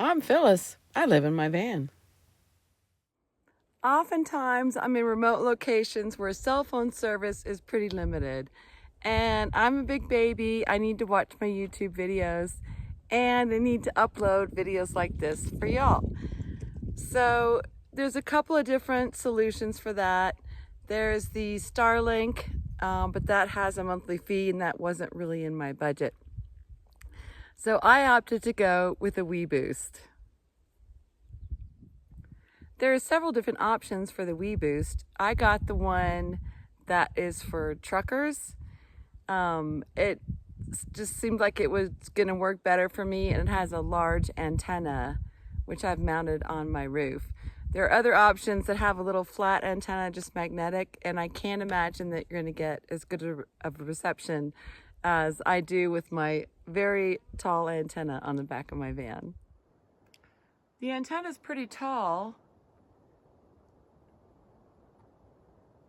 I'm Phyllis. I live in my van. Oftentimes, I'm in remote locations where cell phone service is pretty limited. And I'm a big baby. I need to watch my YouTube videos and I need to upload videos like this for y'all. So there's a couple of different solutions for that. There's the Starlink, but that has a monthly fee and that wasn't really in my budget. So I opted to go with a Weboost. There are several different options for the Weboost. I got the one that is for truckers. It just seemed like it was going to work better for me, and it has a large antenna, which I've mounted on my roof. There are other options that have a little flat antenna, just magnetic, and I can't imagine that you're going to get as good of a reception as I do with my very tall antenna on the back of my van. The antenna is pretty tall,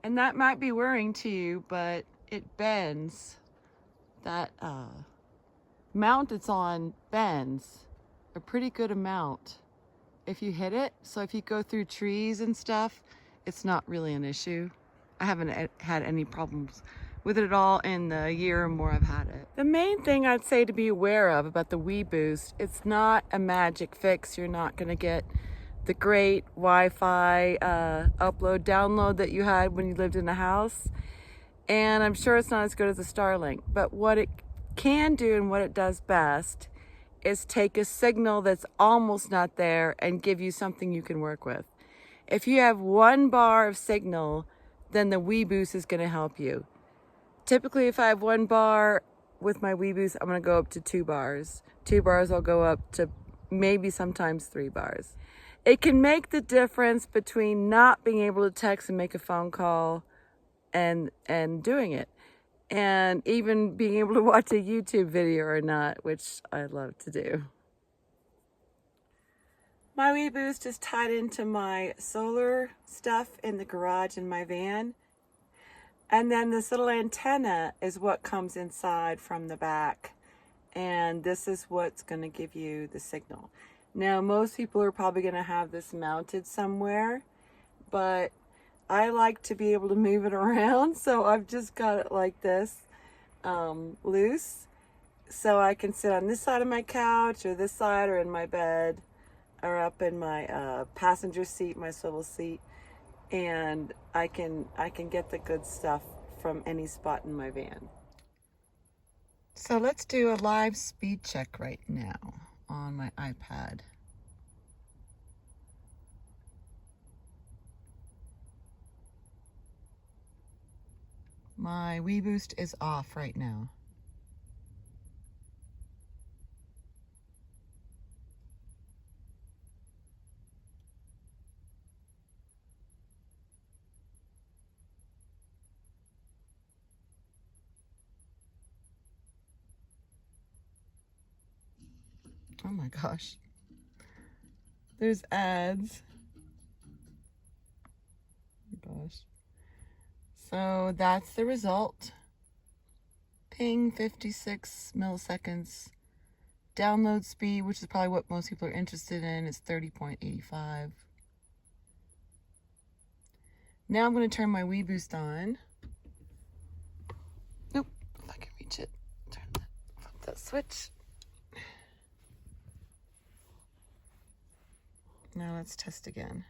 and that might be worrying to you, but it bends. That mount it's on bends a pretty good amount if you hit it. So if you go through trees and stuff, it's not really an issue. I haven't had any problems with it at all in the year or more I've had it. The main thing I'd say to be aware of about the Weboost, it's not a magic fix. You're not going to get the great Wi-Fi upload download that you had when you lived in a house, and I'm sure it's not as good as the Starlink, but what it can do and what it does best is take a signal that's almost not there and give you something you can work with. If you have 1 bar of signal, then the Weboost is going to help you. Typically, if I have 1 bar with my Weboost, I'm going to go up to 2 bars. 2 bars, I'll go up to maybe sometimes 3 bars. It can make the difference between not being able to text and make a phone call and doing it, and even being able to watch a YouTube video or not, which I love to do. My Weboost is tied into my solar stuff in the garage in my van, and then this little antenna is what comes inside from the back, and this is what's going to give you the signal. Now, most people are probably going to have this mounted somewhere, but I like to be able to move it around, so I've just got it like this, loose, so I can sit on this side of my couch or this side or in my bed or up in my passenger seat, my swivel seat, and I can get the good stuff from any spot in my van. So let's do a live speed check right now on my iPad. My Weboost is off right now. Oh my gosh. There's ads. Oh my gosh. So that's the result. Ping 56 milliseconds. Download speed, which is probably what most people are interested in, is 30.85. Now I'm going to turn my Weboost on. Nope, if I can reach it. Flip that switch. Now let's test again.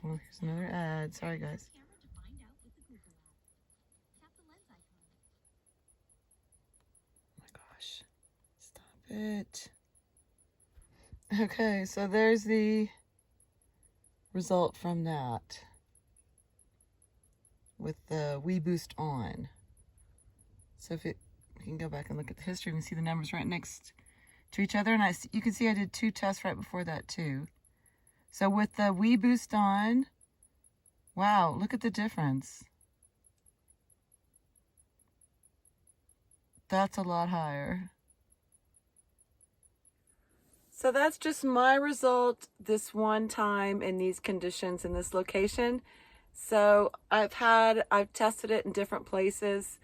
Oh, here's another ad. Sorry, guys. Oh my gosh. Stop it. Okay, so there's the result from that with the Weboost on. So if you can go back and look at the history and see the numbers right next to each other, and you can see I did 2 tests right before that too. So with the Weboost on, wow, look at the difference. That's a lot higher. So that's just my result this one time in these conditions in this location. So I've tested it in different places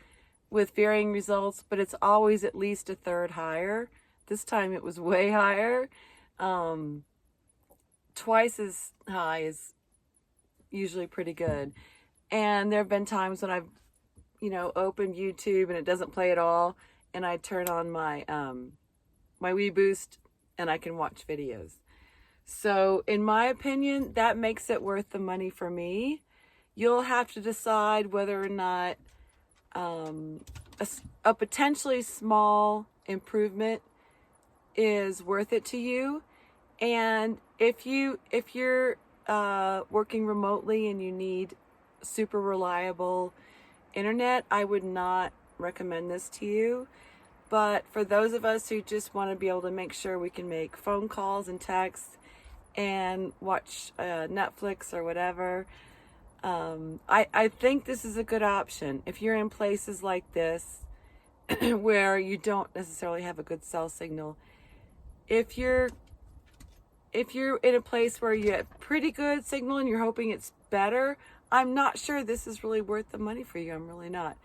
with varying results, but it's always at least a third higher. This time it was way higher. Twice as high is usually pretty good. And there have been times when I've, opened YouTube and it doesn't play at all, and I turn on my my Weboost and I can watch videos. So in my opinion, that makes it worth the money for me. You'll have to decide whether or not a potentially small improvement is worth it to you. And if you're working remotely and you need super reliable internet, I would not recommend this to you. But for those of us who just want to be able to make sure we can make phone calls and texts and watch Netflix or whatever, I think this is a good option. If you're in places like this where you don't necessarily have a good cell signal, if you're in a place where you have pretty good signal and you're hoping it's better, I'm not sure this is really worth the money for you. I'm really not.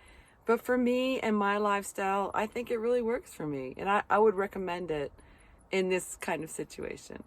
But for me and my lifestyle, I think it really works for me. And I would recommend it in this kind of situation.